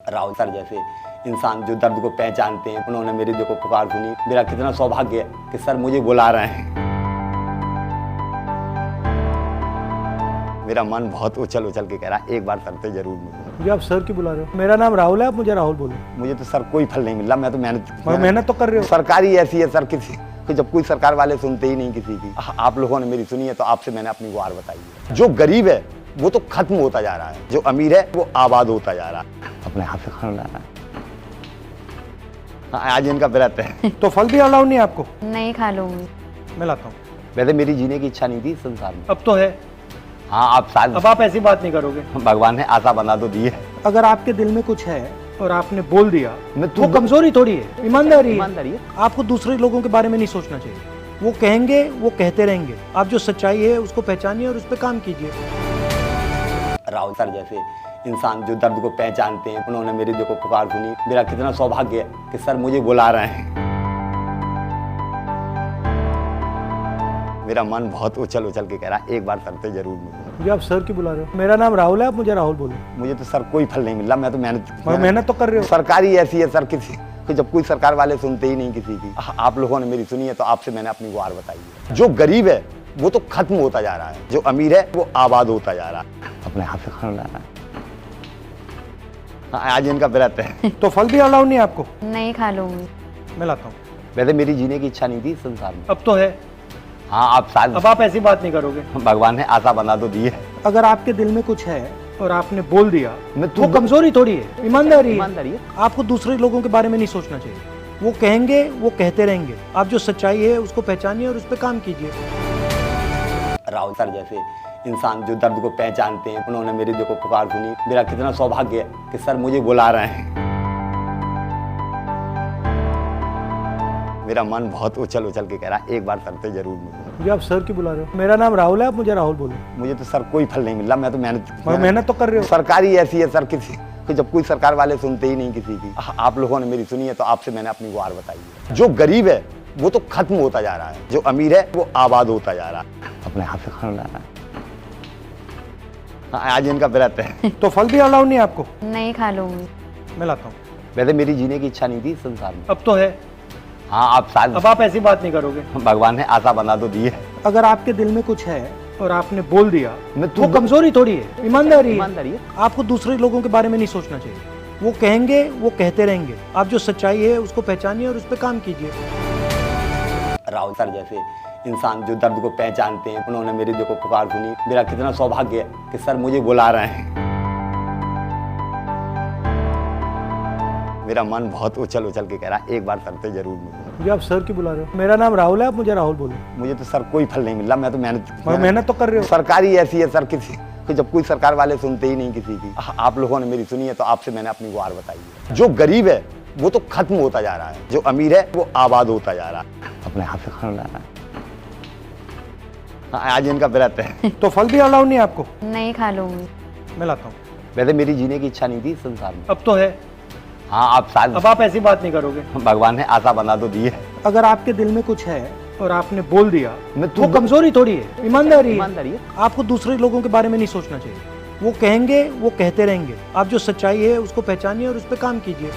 Rahul sir जैसे इंसान जो दर्द को पहचानते हैं, उन्होंने मेरी देखो पुकार सुनी। मेरा कितना सौभाग्य है कि सर मुझे बुला रहे हैं। मेरा मन बहुत उछल उछल के कह रहा है एक बार सर से जरूर मिलूं। जी आप सर क्यों बुला रहे हो? मेरा नाम राहुल है, आप मुझे राहुल बोलो। मुझे तो सर कोई फल नहीं मिल रहा, मैं तो मेहनत तो कर रहे हो। सरकारी ऐसी है सर, किसी कि जब कोई सरकार वाले सुनते ही नहीं किसी की। आप लोगों ने मेरी सुनी है तो आपसे मैंने अपनी गुहार बताई है। जो गरीब है वो तो खत्म होता जा रहा है, जो अमीर है वो आबाद होता जा रहा है। अपने हाथ से खाना लाना। आज इनका व्रत है। तो फल भी अलाउ नहीं है आपको? नहीं खा लूंगी। मैं लाता हूँ। वैसे मेरी जीने की इच्छा नहीं थी संसार में। अब तो है। हाँ आप शायद, अब आप ऐसी बात नहीं करोगे। भगवान ने आशा बना तो दी है। अगर आपके दिल में कुछ है और आपने बोल दिया, मैं वो कमजोरी थोड़ी है, ईमानदारी ईमानदारी है। आपको दूसरे लोगों के बारे में नहीं सोचना चाहिए। वो कहेंगे, वो कहते रहेंगे। आप जो सच्चाई है उसको पहचानिए और उस पर काम कीजिए। राहुल सर जैसे इंसान जो दर्द को पहचानते हैं, उन्होंने मेरी देखो पुकार सुनी। मेरा कितना सौभाग्य है कि सर मुझे बुला रहे हैं। मेरा मन बहुत उछल उछल के कह रहा है एक बार सर से जरूर मिलूं। जी आप सर क्यों बुला रहे हो? मेरा नाम राहुल है, आप मुझे राहुल बोलो। मुझे तो सर कोई फल नहीं मिल रहा, मैं तो मेहनत तो कर रहे हो। सरकारी ऐसी है सर, किसी कि जब कोई सरकार वाले सुनते ही नहीं किसी की। आप लोगों ने मेरी सुनी है तो आपसे मैंने अपनी गुहार बताई है। जो गरीब है वो तो खत्म होता जा रहा है, जो अमीर है वो आबाद होता जा रहा है। अपने हाथ से खाना लाना। आज इनका व्रत है। तो फल भी अलाउ नहीं है आपको? नहीं खा लूंगी। मैं लाता हूँ। वैसे मेरी जीने की इच्छा नहीं थी संसार में। अब तो है। हाँ आप शायद, अब आप ऐसी बात नहीं करोगे। भगवान ने आशा बना तो दी है। अगर आपके दिल में कुछ है और आपने बोल दिया, मैं वो कमजोरी थोड़ी है, ईमानदारी है। आपको दूसरे लोगों के बारे में नहीं सोचना चाहिए। वो कहेंगे, वो कहते रहेंगे। आप जो सच्चाई है उसको पहचानिए और उस पर काम कीजिए। राहुल सर जैसे इंसान जो दर्द को पहचानते हैं, उन्होंने मेरी देखो पुकार सुनी। मेरा कितना सौभाग्य है कि सर मुझे बुला रहे हैं। मेरा मन बहुत उछल उछल के कह रहा है एक बार सर से जरूर मिलूं। जी आप सर क्यों बुला रहे हो? मेरा नाम राहुल है, आप मुझे राहुल बोलो। मुझे तो सर कोई फल नहीं मिल रहा, मैं तो मेहनत तो कर रहे हो। सरकारी ऐसी है सर, किसी कि जब कोई सरकार वाले सुनते ही नहीं किसी की। आप लोगों ने मेरी सुनी है तो आपसे मैंने अपनी गुहार बताई है। जो गरीब है वो तो खत्म होता जा रहा है, जो अमीर है वो आबाद होता जा रहा है। अपने हाथ से खाना लाना। आज इनका व्रत है। तो फल भी अलाउ नहीं है आपको? नहीं खा लूंगी। मैं लाता हूँ। वैसे मेरी जीने की इच्छा नहीं थी संसार में। अब तो है। हाँ आप शायद, अब आप ऐसी बात नहीं करोगे। भगवान ने आशा बना तो दी है। अगर आपके दिल में कुछ है और आपने बोल दिया, वो कमजोरी थोड़ी है, ईमानदारी है। आपको दूसरे लोगों के बारे में नहीं सोचना चाहिए। वो कहेंगे, वो कहते रहेंगे। आप जो सच्चाई है उसको पहचानिए और उस पर काम कीजिए। राहुल सर जैसे इंसान जो दर्द को पहचानते हैं, उन्होंने मेरी देखो पुकार सुनी। मेरा कितना सौभाग्य है कि सर मुझे बुला रहे हैं। मेरा मन बहुत उछल उछल के कह रहा है एक बार सर से जरूर मिलूं। जी आप सर क्यों बुला रहे हो? मेरा नाम राहुल है, आप मुझे राहुल बोलो। मुझे तो सर कोई फल नहीं मिल रहा, मैं तो मेहनत तो कर रहे हो। सरकारी ऐसी है सर, किसी कि जब कोई सरकार वाले सुनते ही नहीं किसी की। आप लोगों ने मेरी सुनी है तो आपसे मैंने अपनी गुहार बताई है। जो गरीब है वो तो खत्म होता जा रहा है, जो अमीर है वो आबाद होता जा रहा है। अपने हाथ से खाना लाना। आज इनका व्रत है। तो फल भी अलाउ नहीं है आपको? नहीं खा लूंगी। मैं लाता हूँ। वैसे मेरी जीने की इच्छा नहीं थी संसार में। अब तो है। हाँ आप शायद, अब आप ऐसी बात नहीं करोगे। भगवान ने आशा बना तो दी है। अगर आपके दिल में कुछ है और आपने बोल दिया, वो कमजोरी थोड़ी है, ईमानदारी है। आपको दूसरे लोगों के बारे में नहीं सोचना चाहिए। वो कहेंगे, वो कहते रहेंगे। आप जो सच्चाई है उसको पहचानिए और उस पर काम कीजिए।